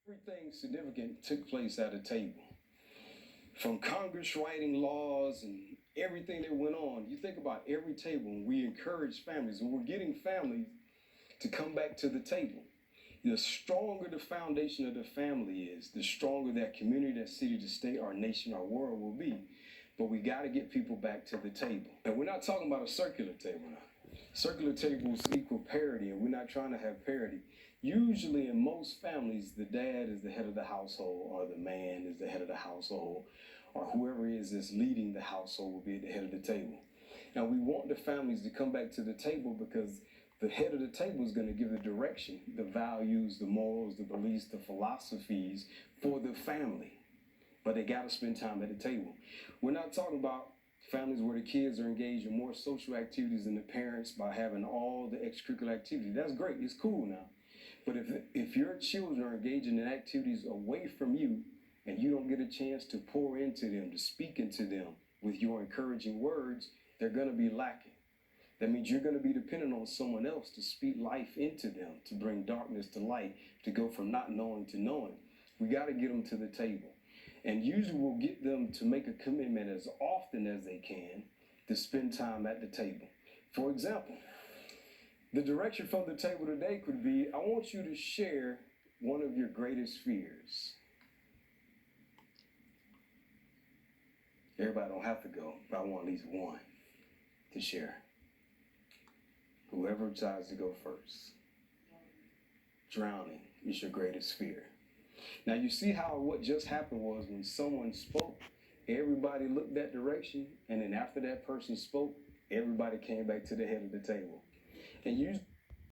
Everything significant took place at a table. From Congress writing laws and everything that went on, you think about every table, and we encourage families, and we're getting families to come back to the table. The stronger the foundation of the family is, the stronger that community, that city, the state, our nation, our world will be. But we got to get people back to the table. And we're not talking about a circular table now. Circular tables equal parity, and we're not trying to have parity. Usually in most families, the dad is the head of the household, or the man is the head of the household, or whoever is that's leading the household will be at the head of the table. Now we want the families to come back to the table because the head of the table is going to give the direction, the values, the morals, the beliefs, the philosophies for the family. But they got to spend time at the table. We're not talking about families where the kids are engaged in more social activities than the parents by having all the extracurricular activities. That's great. It's cool now. But if your children are engaging in activities away from you and you don't get a chance to pour into them, to speak into them with your encouraging words, they're going to be lacking. That means you're going to be dependent on someone else to speak life into them, to bring darkness to light, to go from not knowing to knowing. We got to get them to the table. And usually we'll get them to make a commitment as often as they can to spend time at the table. For example, the direction from the table today could be, I want you to share one of your greatest fears. Everybody don't have to go, but I want at least one to share. Whoever decides to go first. Drowning is your greatest fear. Now you see how what just happened was when someone spoke, everybody looked that direction, and then after that person spoke, everybody came back to the head of the table. And